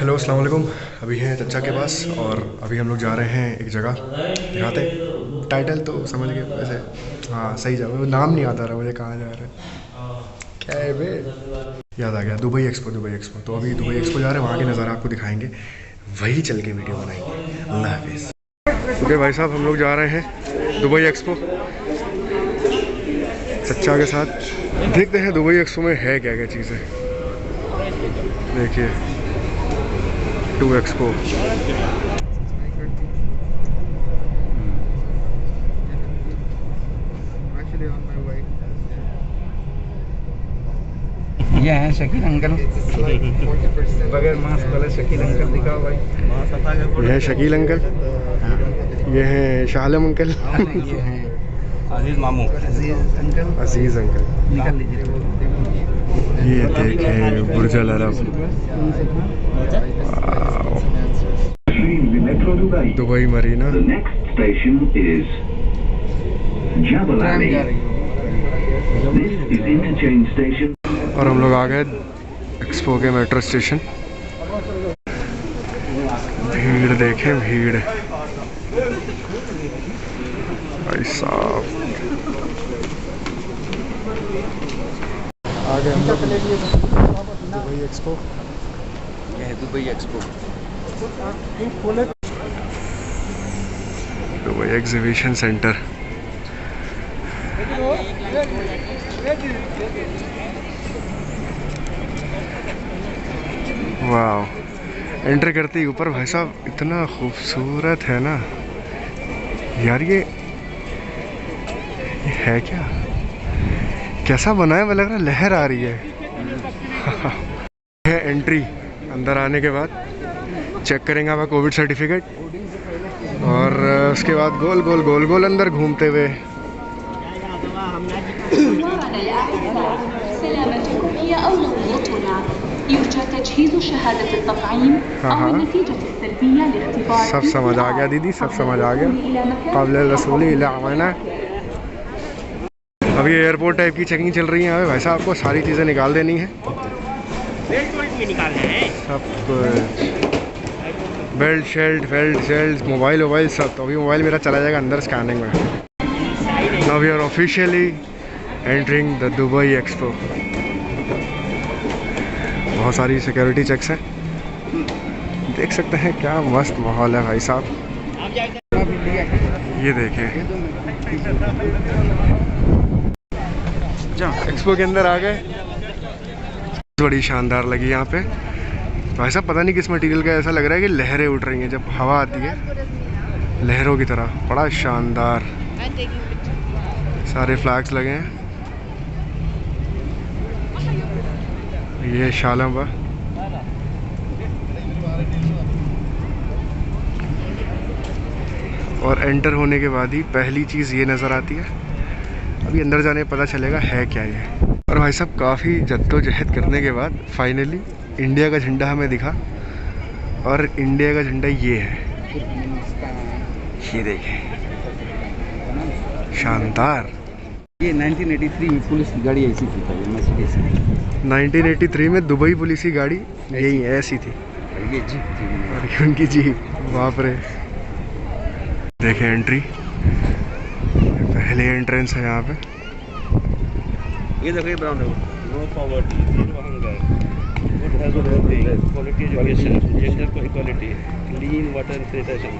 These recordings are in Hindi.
हेलो अस्सलाम वालेकुम। अभी हैं चचा के पास और अभी हम लोग जा रहे हैं एक जगह दिखाते हैं। टाइटल तो समझ गए वैसे। हाँ सही जगह, वो नाम नहीं आता रहा मुझे कहाँ जा रहे हैं। क्या है बे, याद आ गया, दुबई एक्सपो। दुबई एक्सपो तो अभी दुबई एक्सपो जा रहे हैं, वहाँ के नज़ारा आपको दिखाएंगे, वही चल के वीडियो बनाएंगे। अल्लाह हाफिज़। ओके भाई साहब, हम लोग जा रहे हैं दुबई एक्सपो चचा के साथ। देखते हैं दुबई एक्सपो में है क्या क्या चीज़ें। देखिए टू एक्सपो। ये हैं शकील अंकल। बगैर मास्क वाले शकील अंकल दिखाओ भाई। ये है शकील अंकल, ये हैं शाह आलम अंकल, ये हैं अजीज मामू, अजीज अंकल, अजीज़ अंकल। निकाल लीजिए। ये देखें बुर्ज अल अरब, दुबई मरीना। और हम लोग आ गए एक्सपो के मेट्रो स्टेशन। भीड़ देखें, भीड़ भाई साहब। आ गए हम लोग दुबई एक्सपो। ये है Dubai expo. Dubai exhibition centre. वाह, एंटर करते ही ऊपर भाई साहब इतना खूबसूरत है ना यार। ये है क्या, कैसा बना है, मुझे लग रहा है लहर आ रही है। है एंट्री। अंदर आने के बाद चेक करेंगे आपका कोविड सर्टिफिकेट और उसके बाद गोल गोल गोल गोल अंदर घूमते हुए। सब समझ आ गया दीदी, सब समझ आ गया। काबिल रसूली इलाना। अभी एयरपोर्ट टाइप की चेकिंग चल रही है यहाँ पे भाई साहब, आपको सारी चीज़ें निकाल देनी है। सब कुछ, बेल्ट शेल्ट मोबाइल सब। तो अभी मोबाइल मेरा चला जाएगा अंदर स्कैनिंग में। Now we are officially entering the Dubai Expo. बहुत सारी सिक्योरिटी चेक्स हैं, देख सकते हैं क्या मस्त माहौल है भाई साहब। ये देखें, एक्सपो के अंदर आ गए। बड़ी शानदार लगी यहाँ पे भाई साहब। पता नहीं किस मटेरियल का, ऐसा लग रहा है कि लहरें उठ रही हैं जब हवा आती है, लहरों की तरह। बड़ा शानदार, सारे फ्लैग्स लगे हैं। ये शालम बा। और एंटर होने के बाद ही पहली चीज़ ये नज़र आती है। अभी अंदर जाने पता चलेगा है क्या ये। और भाई साहब काफ़ी जद्दोजहद करने के बाद फाइनली इंडिया का झंडा हमें दिखा। और इंडिया का झंडा ये है, ये देखें, शानदार। ये 1983 में पुलिस की गाड़ी ऐसी थी पहले, मर्सिडीज की। 1983 में दुबई पुलिस की गाड़ी यही ऐसी थी। ये जीप थी, और उनकी जीप। बाप रे। देखें एंट्री, पहले एंट्रेंस है यहाँ पे। ये देखिए ब्राउन है, no poverty, zero hunger, good health wellbeing, quality education, gender को equality, clean water sanitation,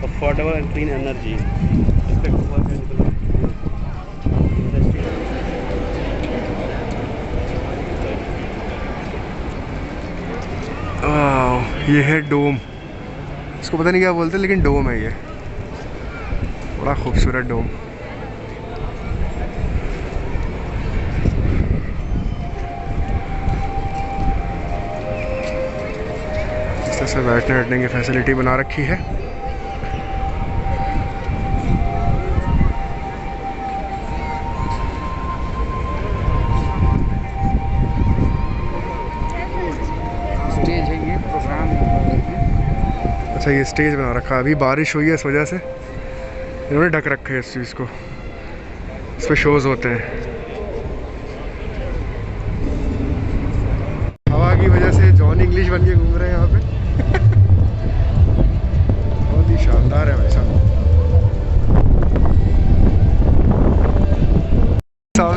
affordable and clean energy, respect for work and industry. ये है डोम, इसको पता नहीं क्या बोलते लेकिन डोम है ये। बड़ा खूबसूरत डोम। इस तरह से बैठने की फैसिलिटी बना रखी है। स्टेज है ये, प्रोग्राम। अच्छा ये स्टेज बना रखा है, अभी बारिश हुई है इस वजह से इन्होंने ढक रखा है इस चीज़ को। इस पर शोज़ होते हैं। हवा की वजह से जॉन जॉन इंग्लिश बन के घूम रहे हैं यहाँ पे। बहुत ही शानदार है भाई साहब।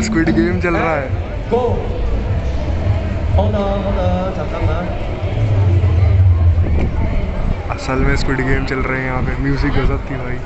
स्क्विड गेम चल रहा है। असल में स्क्विड गेम चल रहे हैं यहाँ पे। म्यूजिक गजब थी भाई।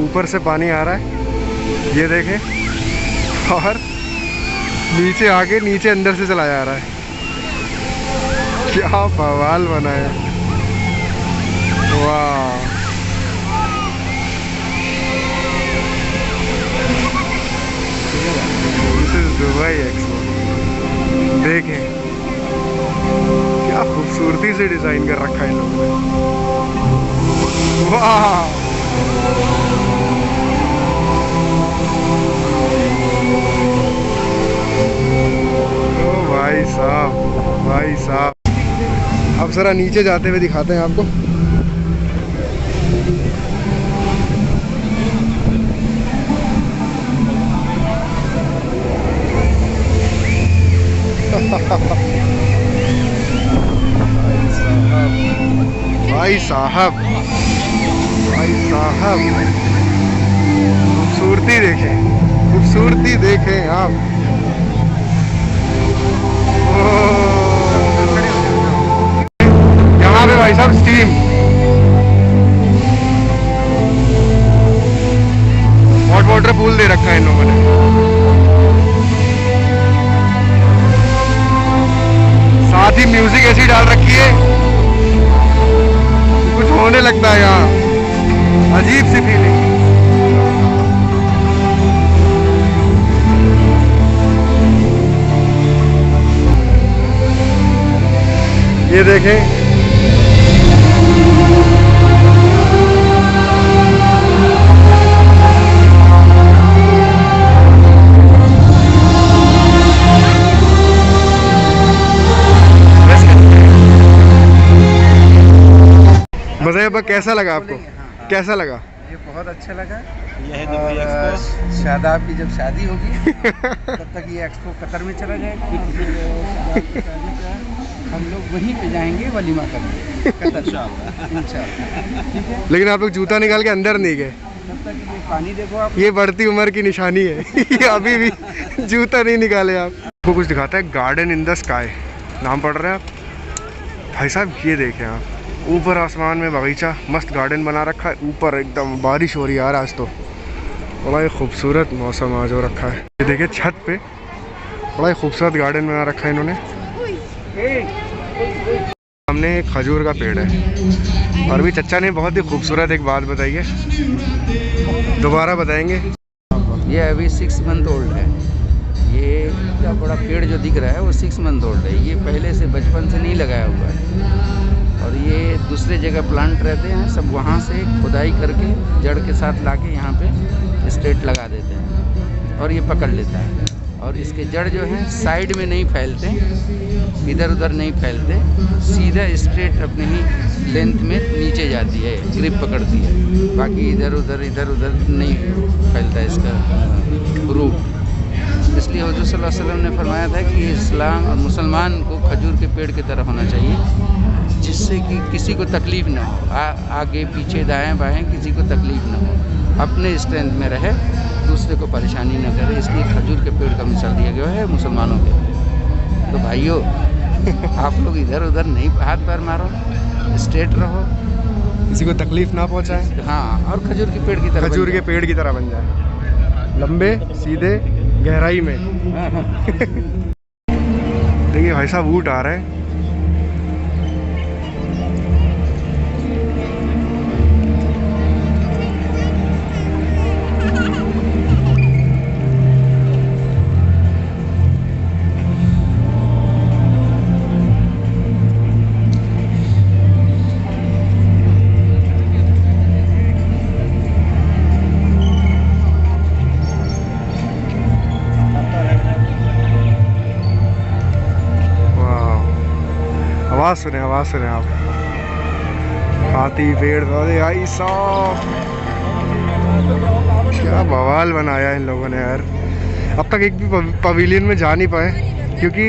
ऊपर से पानी आ रहा है, ये देखें, और नीचे आके नीचे अंदर से चला जा रहा है। क्या बवाल बना है, वाह। This is Dubai expo. देखें क्या खूबसूरती से डिजाइन कर रखा है इन लोगों ने, वाह। भाई साहब, भाई साहब, अब जरा नीचे जाते हुए दिखाते हैं आपको। भाई साहब, भाई साहब, खूबसूरती देखें, खूबसूरती देखें आप। यहाँ पे भाई साहब स्टीम, हॉट वाटर पूल दे रखा है इन लोगों ने। साथ ही म्यूजिक ऐसी डाल रखी है, कुछ होने लगता है यहाँ, अजीब सी फीलिंग। ये देखें, मज़े। कैसा लगा आपको? कैसा लगा? ये बहुत अच्छा लगा। यह दुबई एक्सपो। शादाब की जब शादी होगी तब तक ये एक्सपो कतर में चला जाएगा। हम लोग वहीं पे जाएंगे वलीमा करने, इंशाअल्लाह। लेकिन आप लोग जूता निकाल के अंदर नहीं गए। तब तक ये पानी देखो आप, ये बढ़ती उम्र की निशानी है। अभी भी जूता नहीं निकाले आप। आपको कुछ दिखाता है, गार्डन इन द स्काई नाम पढ़ रहे हैं आप भाई साहब। ये देखें आप, ऊपर आसमान में बगीचा, मस्त गार्डन बना रखा है। ऊपर एकदम बारिश हो रही है यार आज तो, बड़ा ही खूबसूरत मौसम आज हो रखा है। ये देखिए छत पे बड़ा ही खूबसूरत गार्डन बना रखा है इन्होंने। सामने एक खजूर का पेड़ है। और भी चचा ने बहुत ही खूबसूरत एक बात बताई है, दोबारा बताएंगे। ये अभी 6 मंथ ओल्ड है। ये इतना बड़ा पेड़ जो दिख रहा है वो 6 मंथ ओल्ड है। ये पहले से बचपन से नहीं लगाया हुआ है, और ये दूसरे जगह प्लांट रहते हैं सब, वहाँ से खुदाई करके जड़ के साथ लाके यहाँ पे स्ट्रेट लगा देते हैं और ये पकड़ लेता है। और इसके जड़ जो हैं साइड में नहीं फैलते, इधर उधर नहीं फैलते, सीधा स्ट्रेट अपने ही लेंथ में नीचे जाती है, ग्रिप पकड़ती है। बाकी इधर उधर नहीं फैलता इसका रूट। इसलिए हुज़ूर सल्लल्लाहु अलैहि वसल्लम ने फरमाया था कि इस्लाम और मुसलमान को खजूर के पेड़ की तरह होना चाहिए, जिससे कि किसी को तकलीफ़ ना हो, आगे पीछे दाएं बाएं किसी को तकलीफ़ ना हो। अपने स्ट्रेंथ में रहे, दूसरे को परेशानी न करे, इसलिए खजूर के पेड़ का मिसाल दिया गया है मुसलमानों के। तो भाइयों आप लोग इधर उधर नहीं हाथ पैर मारो, स्ट्रेट रहो, किसी को तकलीफ ना पहुंचाए। हाँ, और खजूर के पेड़ की तरह खजूर के पेड़ की तरह बन जाए, लंबे सीधे गहराई में। देखिए भाई साहब ऊँट आ रहे हैं। आवाज़ सुने आप, हाथी, पेड़ पौधे, आई साहब क्या बवाल बनाया इन लोगों ने यार। अब तक एक भी पवेलियन में जा नहीं पाए क्योंकि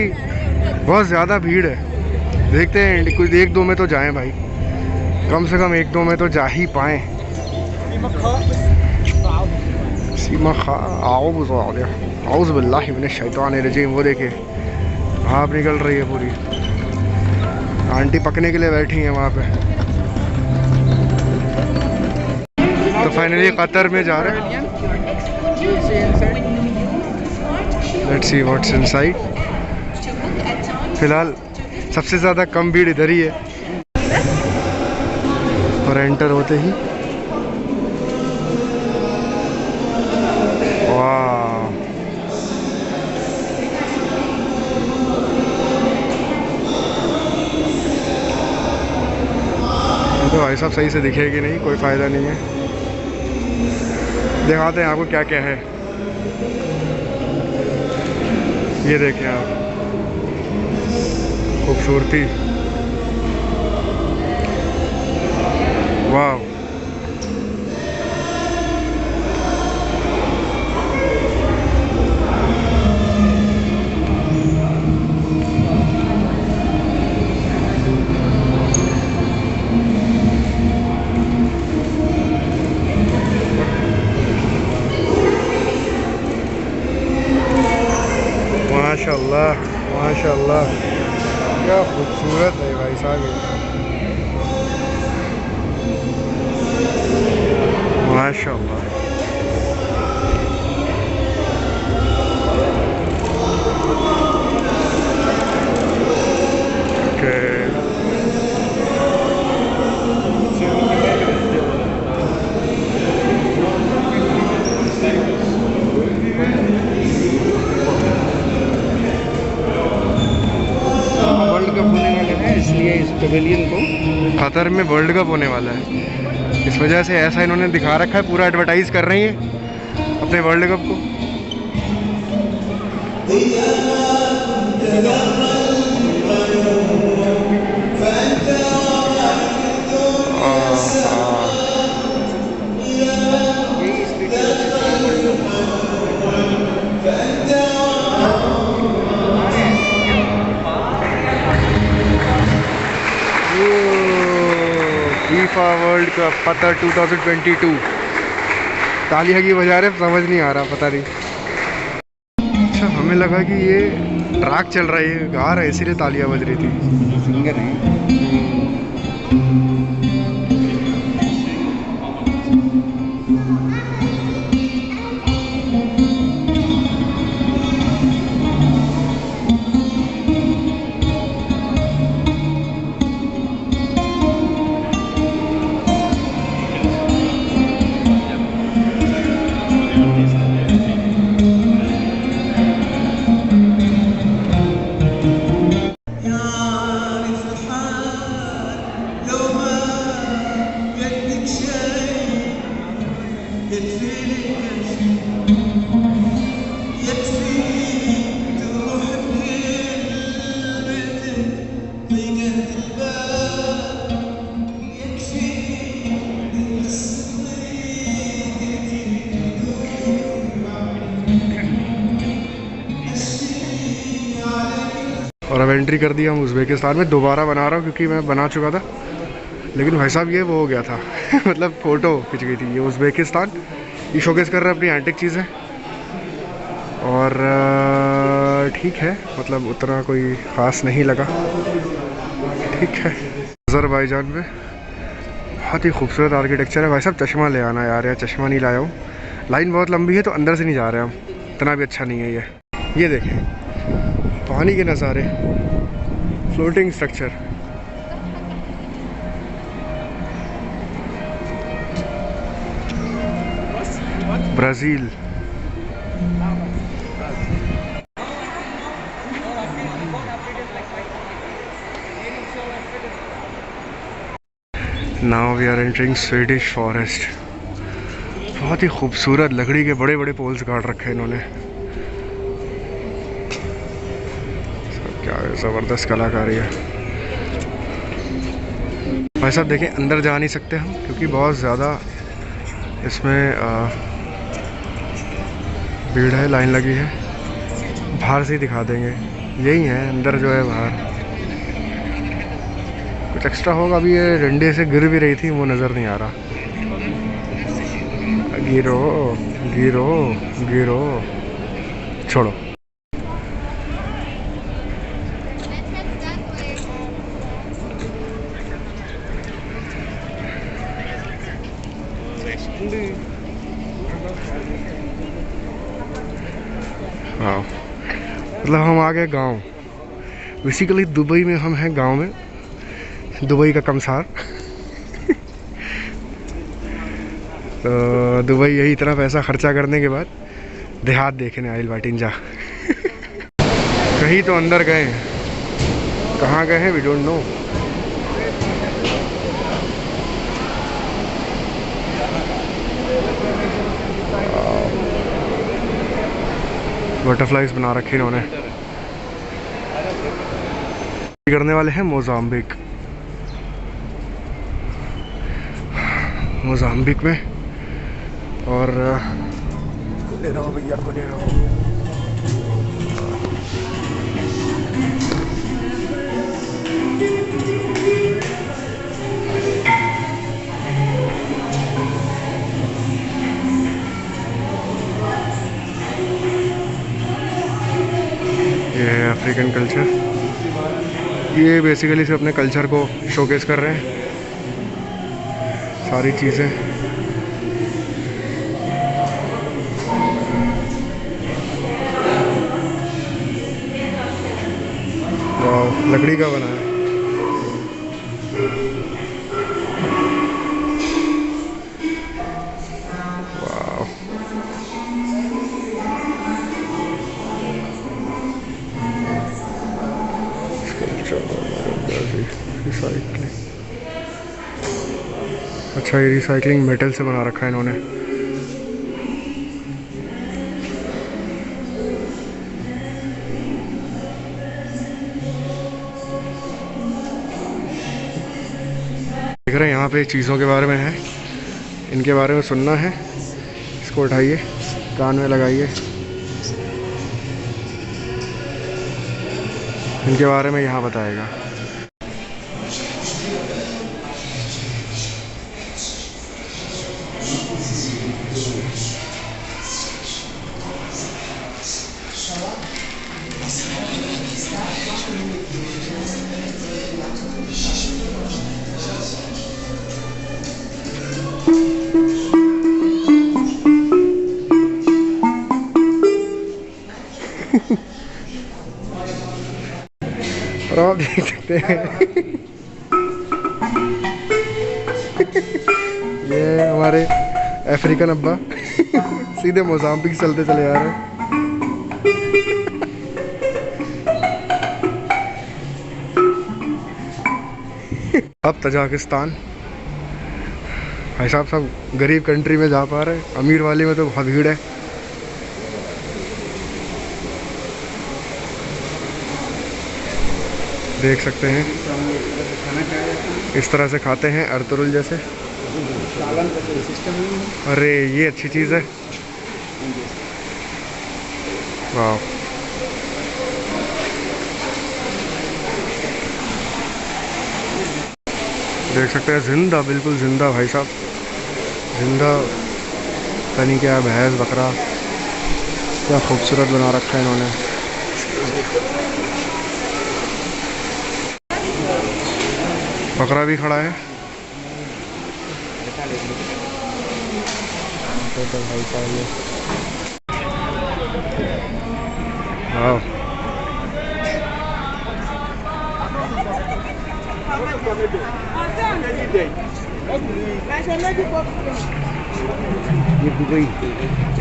बहुत ज़्यादा भीड़ है। देखते हैं कुछ एक दो में तो जाएं भाई, कम से कम एक दो में तो जा ही पाएँ। सीमा खा आउज़ बिल्लाहि मिनश शैतानिर रजीम। वो देखिए भाप निकल रही है पूरी, आंटी पकने के लिए बैठी हैं वहाँ पे। तो फाइनली कतर में जा रहे हैं। Let's see what's inside. फिलहाल सबसे ज़्यादा कम भीड़ इधर ही है, और एंटर होते ही वाह, तो भाई साहब सही से दिखेगी नहीं, कोई फ़ायदा नहीं है। दिखाते हैं आपको क्या क्या है। ये देखें आप, खूबसूरती, वाह। माशाल्लाह माशाल्लाह, क्या खूबसूरत है भाई साहब, माशाल्लाह। ओके, इसलिए इस पवेलियन को कतर में वर्ल्ड कप होने वाला है, इस वजह से ऐसा इन्होंने दिखा रखा है, पूरा एडवर्टाइज कर रही है अपने वर्ल्ड कप को। फीफा वर्ल्ड कप कतर 2022, तालियां की बजा रहे, समझ नहीं आ रहा, पता नहीं। अच्छा, हमें लगा कि ये ट्रैक चल रहा है, गा रहा है, इसीलिए तालियां बज रही थी। सिंगर है। और अब एंट्री कर दी हम उज़्बेकिस्तान में। दोबारा बना रहा हूँ क्योंकि मैं बना चुका था, लेकिन भाई साहब ये वो हो गया था मतलब फ़ोटो खिंच गई थी। ये उज़्बेकिस्तान, ये शोकेस कर रहा है अपनी एंटिक चीज़ें। और ठीक है, मतलब उतना कोई ख़ास नहीं लगा, ठीक है। अज़रबैजान में बहुत ही खूबसूरत आर्किटेक्चर है। भाई साहब चश्मा ले आना यार, यार चश्मा नहीं लाया हूँ। लाइन बहुत लंबी है तो अंदर से नहीं जा रहे हम, इतना भी अच्छा नहीं है ये। ये देखें पानी के नज़ारे, floating structure. Brazil. Now we are entering Swedish forest. बहुत ही खूबसूरत लकड़ी के बड़े बड़े पोल्स काट रखे हैं इन्होंने। सब क्या ज़बरदस्त कलाकारी है। भाई साहब देखें अंदर जा नहीं सकते हम क्योंकि बहुत ज़्यादा इसमें भीड़ है, लाइन लगी है। बाहर से ही दिखा देंगे, यही है अंदर जो है। बाहर कुछ एक्स्ट्रा होगा। अभी ये डंडे से गिर भी रही थी, वो नज़र नहीं आ रहा। गिरो गिरो गिरो, छोड़ो। हाँ मतलब हम आ गए गांव। बेसिकली दुबई में हम हैं, गांव में, दुबई का कमसार। तो दुबई यही इतना पैसा खर्चा करने के बाद देहात देखने आइल बाटिंजा। कहीं तो अंदर गए, कहाँ गए हैं वी डोंट नो। बटरफ्लाइज बना रखे इन्होंने। करने वाले हैं मोजाम्बिक। मोजाम्बिक में और ले रहा हूँ भैया को, ले रहा हूँ। ये है अफ्रीकन कल्चर। ये बेसिकली से अपने कल्चर को शोकेस कर रहे हैं, सारी चीज़ें। वाह, लकड़ी का बना है। वाह, रिसाइकलिंग। अच्छा, ये रिसाइकलिंग मेटल से बना रखा है इन्होंने। देख रहे हैं यहाँ पे चीज़ों के बारे में है, इनके बारे में सुनना है। इसको उठाइए, कान में लगाइए, इनके बारे में यहाँ बताएगा। और आप देख सकते हैं ये हमारे अफ्रीकन अब्बा सीधे मोजाम्बिक चलते चले आ रहे हैं। अब तजाकिस्तान। भाई साहब सब गरीब कंट्री में जा पा रहे हैं, अमीर वाले में तो बहुत भीड़ है। देख सकते हैं इस तरह से खाते हैं, अर्तुरुल जैसे। अरे ये अच्छी चीज़ है। वाह, देख सकते हैं जिंदा, बिल्कुल जिंदा भाई साहब, जिंदा। पता नहीं क्या भैंस बकरा, क्या खूबसूरत बना रखा है इन्होंने। बकरा भी खड़ा है। वाह,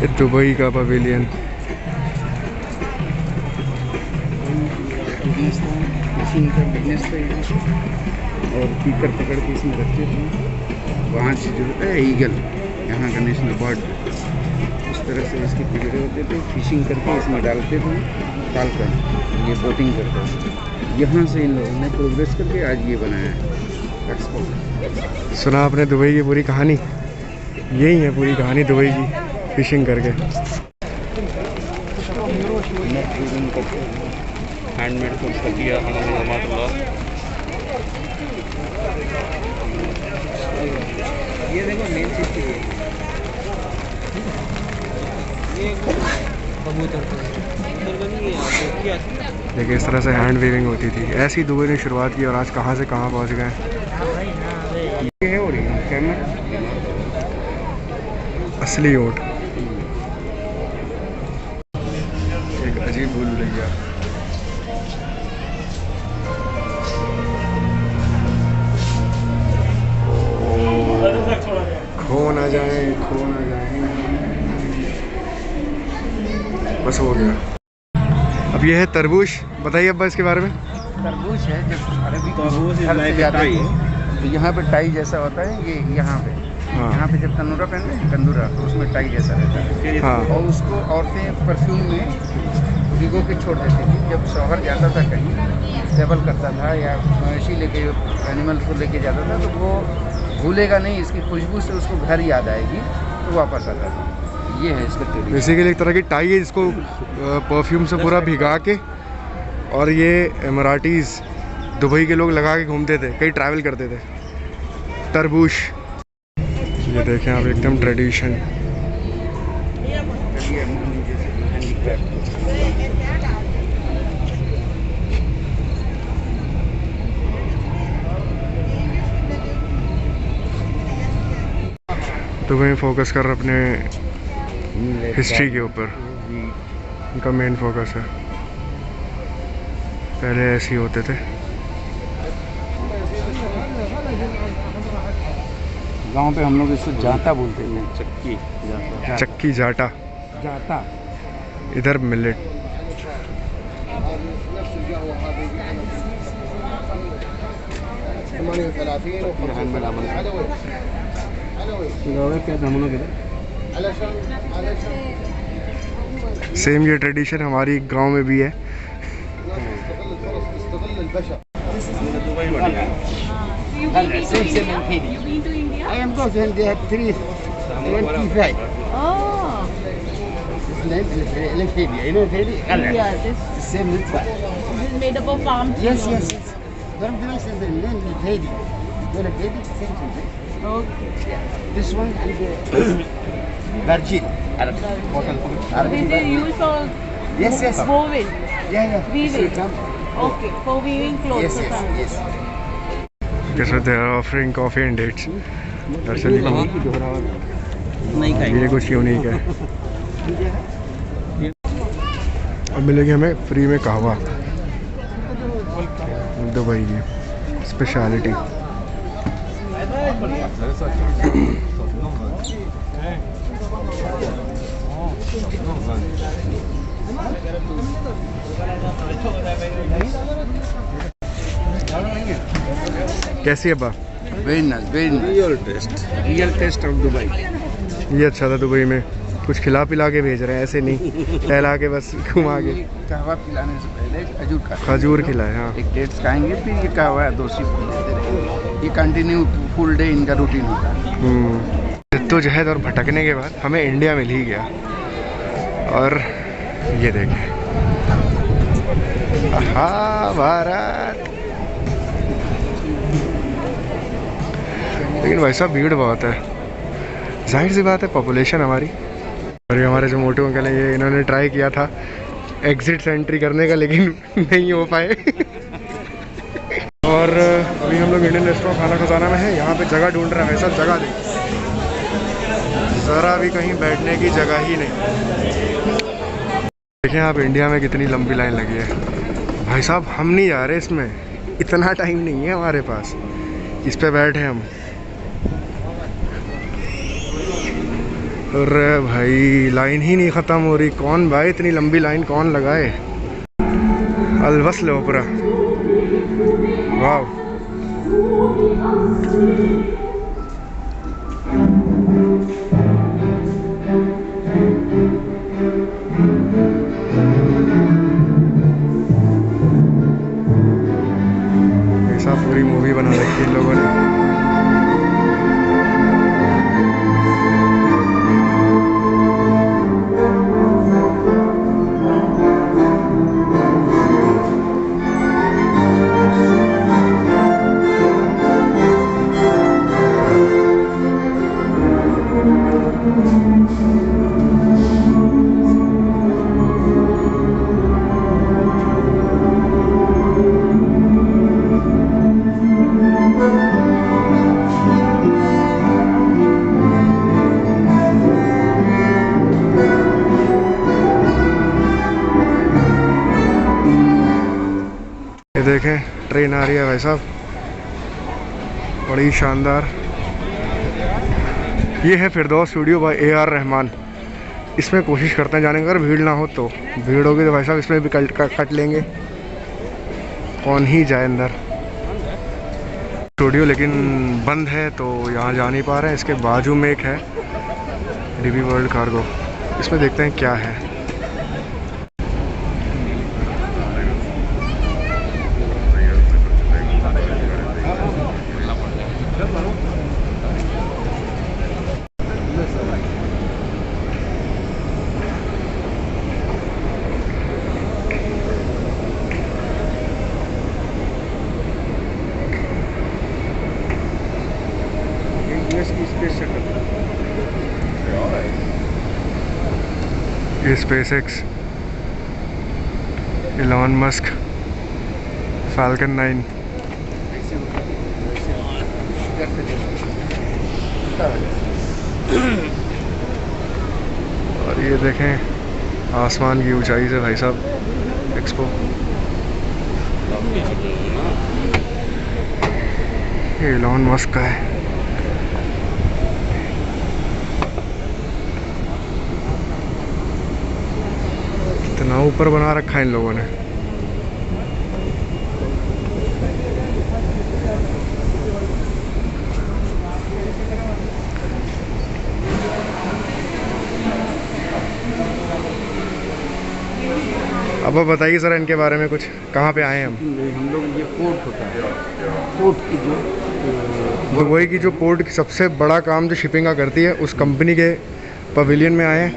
ये दुबई का पवेलियन। और पीकर पकड़ के इसमें रखते थे। वहाँ से जो है ईगल, यहाँ का नेशनल बर्ड, उस तरह से इसके पिंजरे होते थे। फिशिंग करके इसमें डालते थे, डाल कर ये बोटिंग करते थे। यहाँ से इन लोगों ने प्रोग्रेस करके आज ये बनाया है एक्सपोर्ट। सुना आपने दुबई की पूरी कहानी? यही है पूरी कहानी दुबई की, फिशिंग करके। हैंडमेड फूड किया ये देखो मेन चीज़ देखिए इस तरह से हैंड वीविंग होती थी। ऐसी दुबई ने शुरुआत की और आज कहाँ से कहाँ पहुँच गए। ये है और कैमरा असली ऊँट। एक अजीब भूल भुलैया। खो ना जाए, खो ना जाए। बस हो गया। अब ये है तरबूज। बताइए अब्बा इसके बारे में। तरबूज है, जब अरबी तो यहाँ पे टाई जैसा होता है। ये यहाँ पे हाँ। यहाँ पे जब तंदूरा पहनते हैं, तंदूरा, तो उसमें टाई जैसा रहता है। हाँ। और उसको औरतें परफ्यूम में भिगो के छोड़ देती थी। जब शौहर जाता था कहीं, ट्रेवल करता था या मवेशी लेके एनिमल्स को लेके जाता था, तो वो भूलेगा नहीं, इसकी खुशबू से उसको घर याद आएगी, तो वापस आता था। ये है इसका ट्रेडिशन। बेसिकली एक तरह की टाई है जिसको परफ्यूम से पूरा भिगा के, और ये मराठीज दुबई के लोग लगा के घूमते थे, कहीं ट्रैवल करते थे। तरबूज, ये देखें आप, एकदम ट्रेडिशन। तो वहीं फोकस कर अपने हिस्ट्री के ऊपर, उनका मेन फोकस है। पहले ऐसे ही होते थे। गांव पे हम लोग इसको जाता बोलते हैं। चक्की जाता, चक्की जाटा, जाता। इधर मिलेट। सेम ये ट्रेडिशन हमारी गांव में भी है। दुबई बढ़िया। I am going to they have 325. Oh. It's Eleftheria. You know Eleftheria? Yeah, this Same with that. is made up of palm tree. Yes, yes, yes. One of them is the name Eleftheria. Eleftheria, same thing. Okay. This one and Virgin. This is used for Yes, yes. woven. Yeah, yeah. Weaving. This will come. Okay, for weaving clothes. Yes, for yes, families. yes. Guess what, they are offering coffee and dates. दरअसल ये कुछ यूनिक है। अब मिलेगी हमें फ्री में कहवा, दुबई की स्पेशलिटी। कैसी है बा? Very nice, very nice. Real taste of Dubai. ये अच्छा था दुबई में, कुछ खिला पिला के भेज रहे हैं, ऐसे नहीं टहला के बस घुमा के। कहवा पिलाने से पहले खजूर खा, खजूर खिलाए। हाँ, एक डेट्स खाएंगे, फिर ये कहवा दो सिप लेते रहेंगे। ये कंटिन्यू फुल डे इनका रूटीन होता है। जद्दोजहद और भटकने के बाद हमें इंडिया मिल ही गया। और ये देखें, हाँ भारत। लेकिन भाई साहब भीड़ बहुत है, जाहिर सी बात है पॉपुलेशन हमारी। और ये हमारे जो मोटू अंकल हैं, ये इन्होंने ट्राई किया था एग्जिट से एंट्री करने का, लेकिन नहीं हो पाए। और अभी हम लोग इंडियन रेस्टोरेंट खाना खजाना में है, यहाँ पे जगह ढूंढ रहे हैं। सब जगह देख, ज़रा भी कहीं बैठने की जगह ही नहीं। देखें आप इंडिया में कितनी लंबी लाइन लगी है। भाई साहब हम नहीं जा रहे इसमें, इतना टाइम नहीं है हमारे पास, इस पे बैठे हम। अरे भाई लाइन ही नहीं ख़त्म हो रही, कौन भाई इतनी लंबी लाइन कौन लगाए। अलवसल ओपरा, वाह। ऐसा पूरी मूवी बना रखी है इन लोगों ने। देखें ट्रेन आ रही है भाई साहब, बड़ी शानदार। ये है फिरदौस स्टूडियो बाय AR रहमान। इसमें कोशिश करते हैं जाने की, अगर भीड़ ना हो तो। भीड़ होगी तो भाई साहब इसमें भी कट लेंगे, कौन ही जाए अंदर। स्टूडियो लेकिन बंद है तो यहाँ जा नहीं पा रहे हैं। इसके बाजू में एक है DP वर्ल्ड कार्गो, इसमें देखते हैं क्या है। ये SpaceX, एलन मस्क, फाल्कन 9। और ये देखें आसमान की ऊंचाई से भाई साहब एक्सपो। ये एलन मस्क का है। कितना ऊपर बना रखा है इन लोगों ने। अब आप बताइए सर इनके बारे में कुछ, कहाँ पे आए हैं हम लोग ये पोर्ट होता है, पोर्ट की जो वही की जो पोर्ट की सबसे बड़ा काम जो शिपिंग का करती है, उस कंपनी के पवेलियन में आए हैं।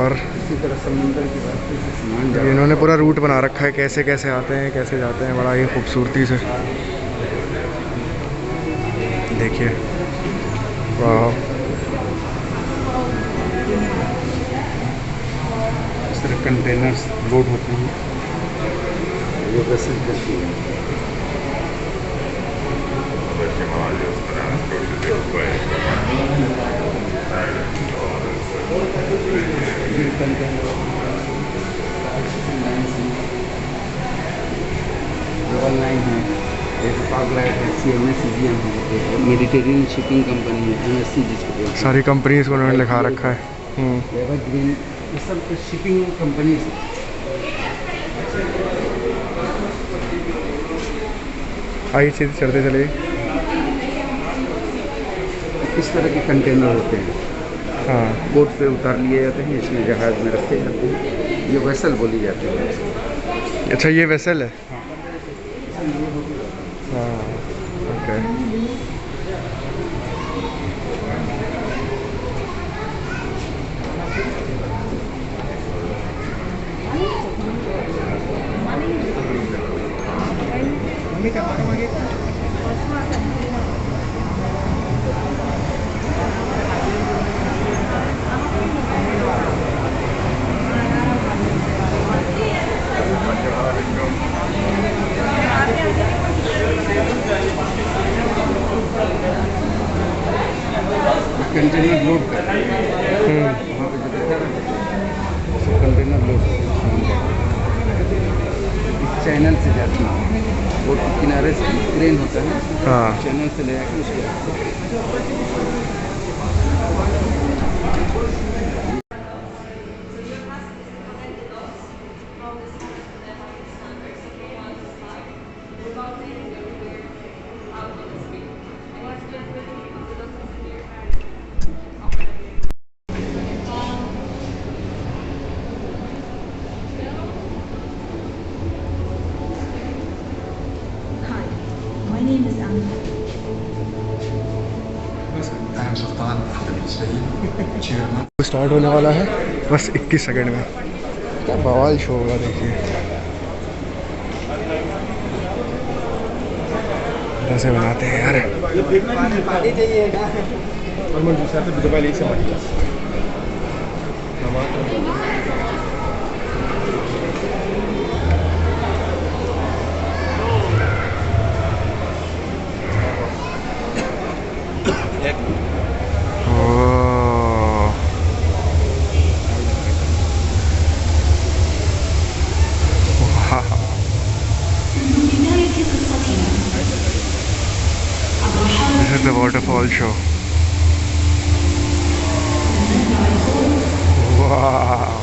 और इसी तरह समुद्र की बात सामान इन्होंने पूरा रूट बना रखा है, कैसे कैसे आते हैं कैसे जाते हैं, बड़ा ही खूबसूरती से। देखिए वाह, इस तरह कंटेनर्स लोड होते हैं, ये वेसल करती है। लाइन है, एक पागलाइट है, CMS CGM है, मेडिटेरियन शिपिंग कंपनी है, MSC जिसको बोलते हैं। सारी कंपनीज को उन्होंने लिखा रखा है। एवरग्रीन, ये सब शिपिंग कंपनी है। आई चीज़ चढ़ते चले। इस तरह के कंटेनर होते हैं, हाँ बोट पे उतार लिए जाते हैं, इसमें जहाज़ में रखे जाते हैं। ये वेसल बोली जाती है। अच्छा ये वेसल है। हाँ ओके। चैनल से जाती है, बोट के किनारे से क्रेन होता है, हाँ चैनल से ले आके उसको स्टार्ट होने वाला है बस 21 सेकंड में। क्या बवाल शो होगा देखिए, कैसे बनाते हैं यार। This is the waterfall show. Wow.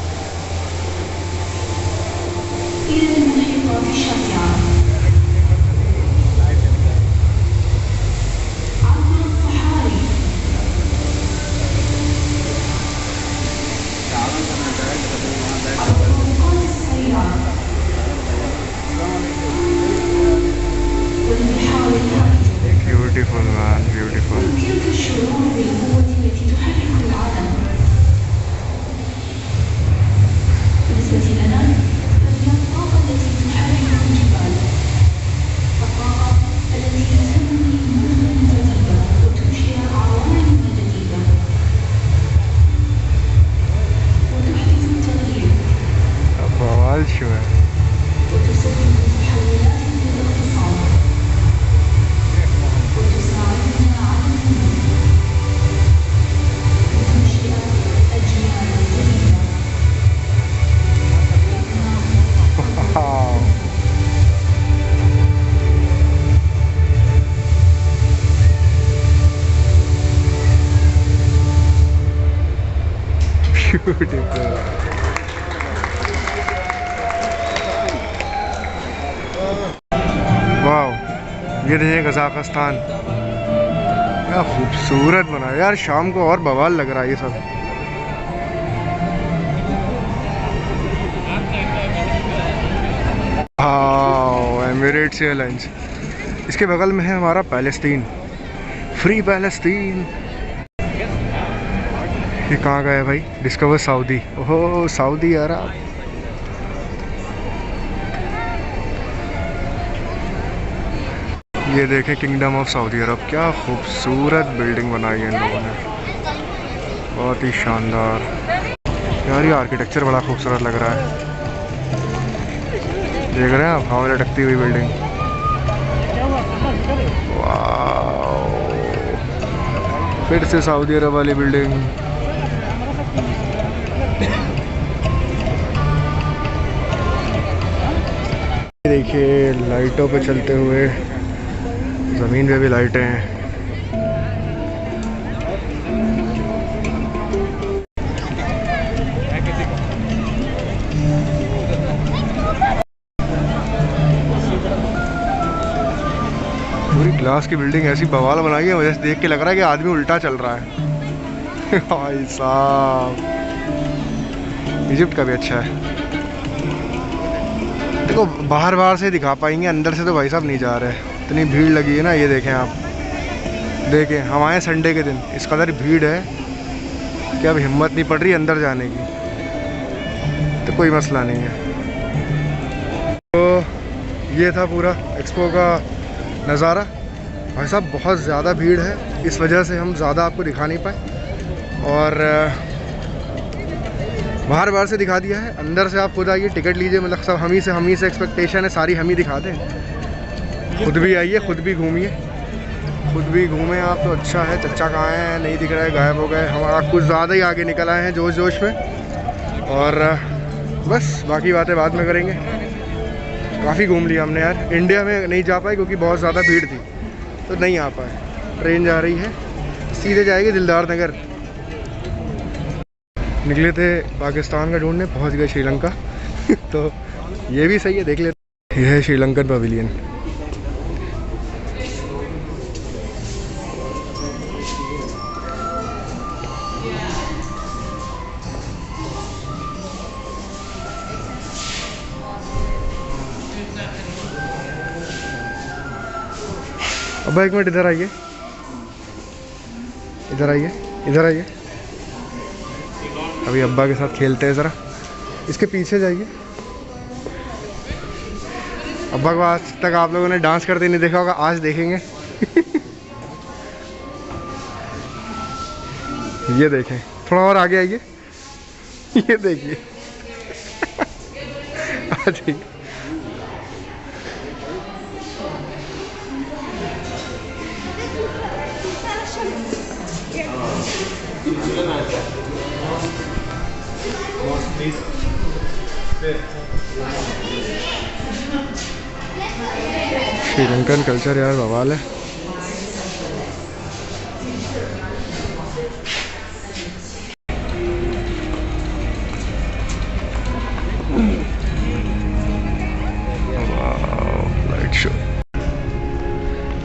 Beautiful man, beautiful. बवाल शो है। Beautiful. वाह, ये देखिए कजाकिस्तान, क्या खूबसूरत बना यार। शाम को और बवाल लग रहा है ये सब। हाँ, एमिरेट्स एयरलाइंस। इसके बगल में है हमारा पैलेस्तीन, फ्री पैलेस्तीन। ये कहाँ गए भाई? Discover Saudi. ओहो, सऊदी अरब। ये देखें किंगडम ऑफ सऊदी अरब, क्या खूबसूरत बिल्डिंग बनाई है इन लोगों ने, बहुत ही शानदार यार। ये आर्किटेक्चर बड़ा खूबसूरत लग रहा है, देख रहे हैं आप, हवा में लटकती हुई बिल्डिंग। वाह, फिर से सऊदी अरब वाली बिल्डिंग। देखिए लाइटों पे चलते हुए, ज़मीन पे भी लाइटें हैं। पूरी ग्लास की बिल्डिंग ऐसी बवाल बनाई है, मुझे देख के लग रहा है कि आदमी उल्टा चल रहा है। भाई साहब, इजिप्ट का भी अच्छा है। देखो बाहर से दिखा पाएंगे, अंदर से तो भाई साहब नहीं जा रहे, इतनी भीड़ लगी है ना। ये देखें आप, देखें हम आए संडे के दिन, इस कदर भीड़ है कि अब हिम्मत नहीं पड़ रही अंदर जाने की। तो कोई मसला नहीं है। तो ये था पूरा एक्सपो का नज़ारा। भाई साहब बहुत ज़्यादा भीड़ है, इस वजह से हम ज़्यादा आपको दिखा नहीं पाए, और बाहर से दिखा दिया है। अंदर से आप खुद आइए, टिकट लीजिए, मतलब सब हम ही से एक्सपेक्टेशन है, सारी हम ही दिखा दें। खुद भी आइए, खुद भी घूमिए, खुद भी घूमें आप तो अच्छा है। चच्चा कहाँ हैं? नहीं दिख रहा है, गायब हो गए। हमारा कुछ ज़्यादा ही आगे निकल आए हैं जोश में, और बस बाकी बातें बाद में करेंगे। काफ़ी घूम लिया हमने यार। इंडिया में नहीं जा पाए क्योंकि बहुत ज़्यादा भीड़ थी, तो नहीं आ पाए। ट्रेन जा रही है, सीधे जाएगी दिलदार नगर। निकले थे पाकिस्तान का ढूंढने, पहुंच गए श्रीलंका। तो ये भी सही है, देख लेते। यह है श्रीलंकन पवेलियन। अब एक मिनट, इधर आइए, इधर आइए, इधर आइए। अभी अब्बा के साथ खेलते हैं ज़रा। इसके पीछे जाइए। अब्बा को आज तक आप लोगों ने डांस करते नहीं देखा होगा, आज देखेंगे। ये देखें, थोड़ा और आगे आइए। ये देखिए। आ जाइए। श्रीलंकन कल्चर यार बवाल है। लाइट शो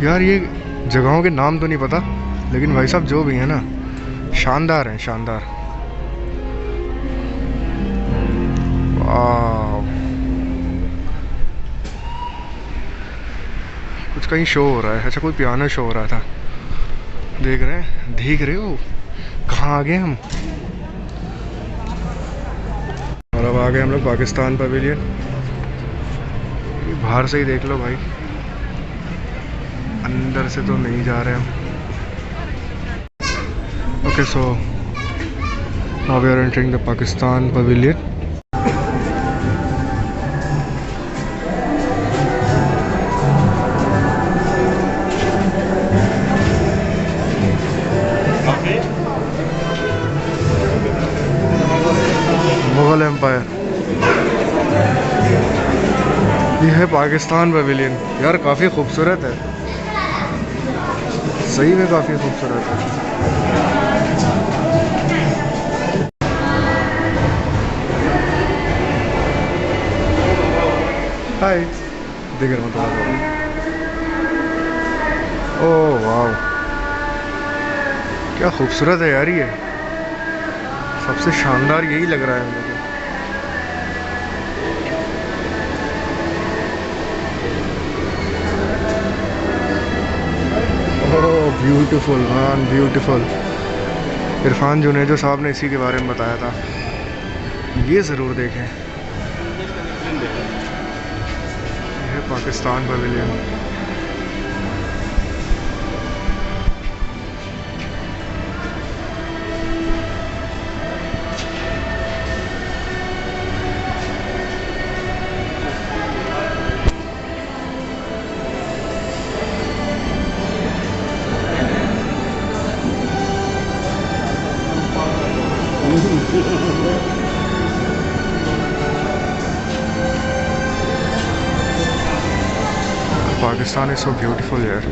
यार, ये जगहों के नाम तो नहीं पता, लेकिन भाई साहब जो भी है ना, शानदार हैं, शानदार। कुछ कहीं शो हो रहा है। अच्छा, कोई पियानो शो हो रहा था, देख रहे हैं, देख रहे हो। कहाँ आ गए हम। और अब आ गए हम लोग पाकिस्तान पवेलियन। बाहर से ही देख लो भाई, अंदर से तो नहीं जा रहे हम। Okay, so now we are entering the Pakistan pavilion. Mughal empire. ये है पाकिस्तान पवेलियन। यार काफ़ी खूबसूरत है, सही में काफ़ी खूबसूरत है। हाय, देख रहा हूँ। ओह वाह, क्या खूबसूरत है यार। ये सबसे शानदार यही लग रहा है मुझे। Oh beautiful man, beautiful. Irfan Junejo साहब ने इसी के बारे में बताया था, ये ज़रूर देखें। यह है Pakistan pavilion. Pakistan is so beautiful यार।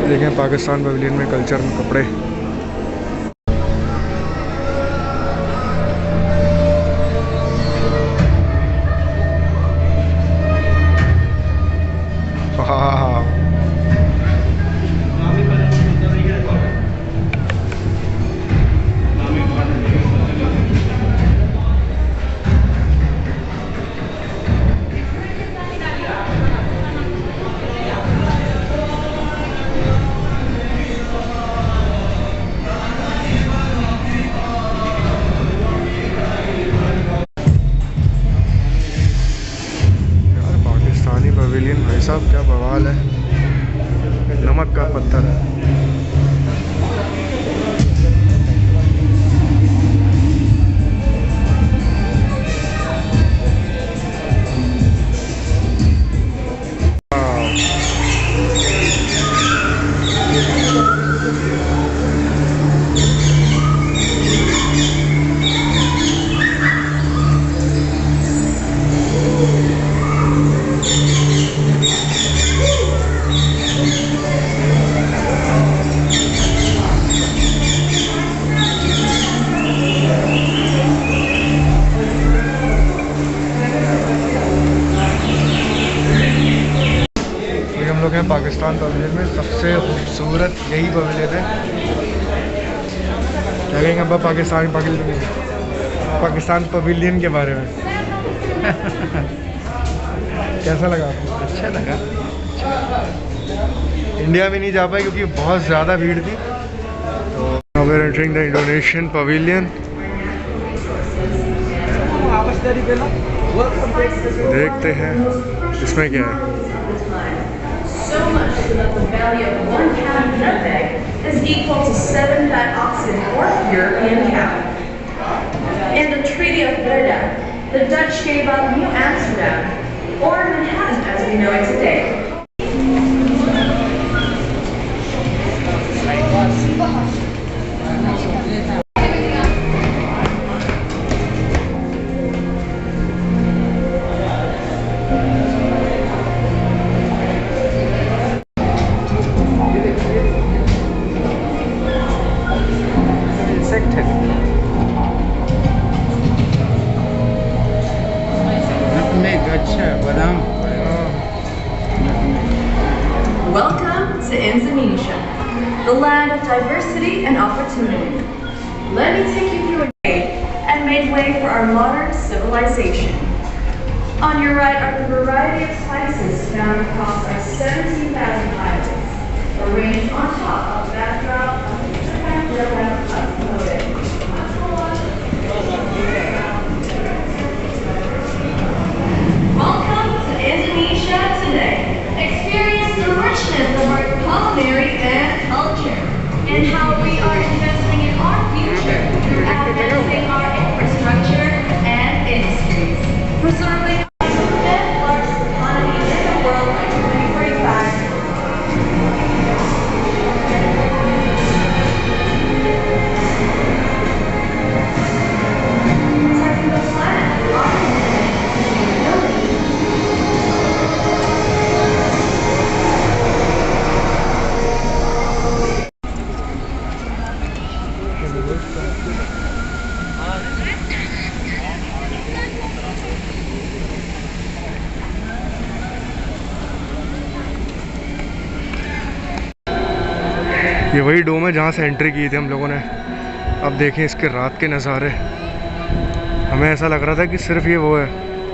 देखें पाकिस्तान पवेलियन में कल्चर में कपड़े। पवेलियन भाई साहब क्या बवाल है, नमक का पत्थर। पाकिस्तान पवेलियन में सबसे खूबसूरत यही पवेलियन है। क्या कहेंगे अब्बा पाकिस्तान पवेलियन के बारे में? कैसा लगा आपको? अच्छा लगा। इंडिया में नहीं जा पाए क्योंकि बहुत ज़्यादा भीड़ थी। तो now we are entering the Indonesian pavilion. देखते हैं इसमें क्या है। So much that the value of 1 pound of nutmeg is equal to 7 fat oxen or European cow. In the Treaty of Breda, the Dutch gave up New Amsterdam, or Manhattan as we know it today. Welcome to Indonesia, the land of diversity and opportunity. Let me take you through a day and make way for our modern civilization. On your right are the variety of spices found across our 17,000 islands, arranged on top of the backdrop of the Instagram uploaded. Welcome to Indonesia today. Experience the richness of our culinary and culture, and how we are investing in our future through advancing our infrastructure and industries, preserving the fifth largest economy in the world by 2045. Protecting the planet through our sustainability. ये वही डोम है जहाँ से एंट्री की थी हम लोगों ने। अब देखें इसके रात के नज़ारे। हमें ऐसा लग रहा था कि सिर्फ ये वो है,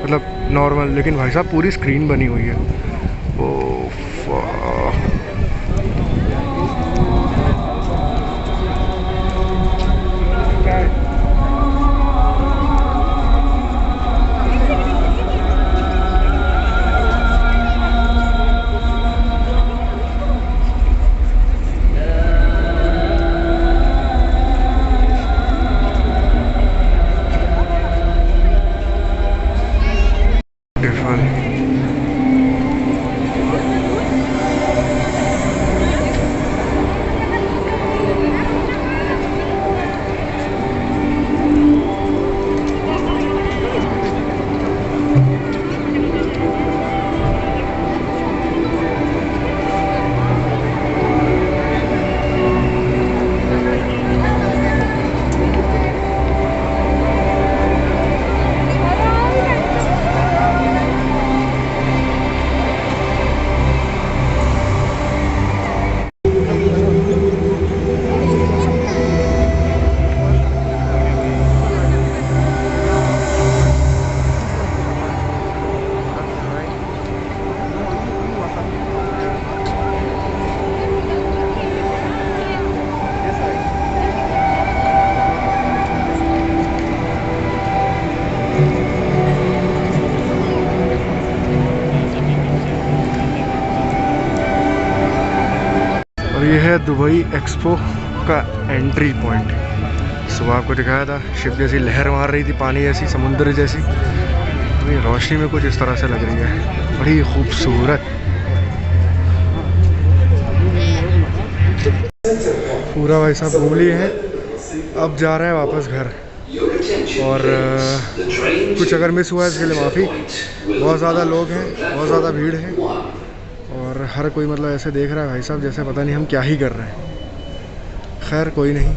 मतलब नॉर्मल, लेकिन भाई साहब पूरी स्क्रीन बनी हुई है। और ये है दुबई एक्सपो का एंट्री पॉइंट। सुबह आपको दिखाया था शिप जैसी लहर मार रही थी, पानी जैसी, समुद्र जैसी। तो रोशनी में कुछ इस तरह से लग रही है, बड़ी खूबसूरत। पूरा भाई साहब घूम लिए हैं, अब जा रहे हैं वापस घर। और कुछ अगर मिस हुआ है इसके लिए माफ़ी। बहुत ज़्यादा लोग हैं, बहुत ज़्यादा भीड़ है और हर कोई मतलब ऐसे देख रहा है भाई साहब जैसे पता नहीं हम क्या ही कर रहे हैं। खैर कोई नहीं।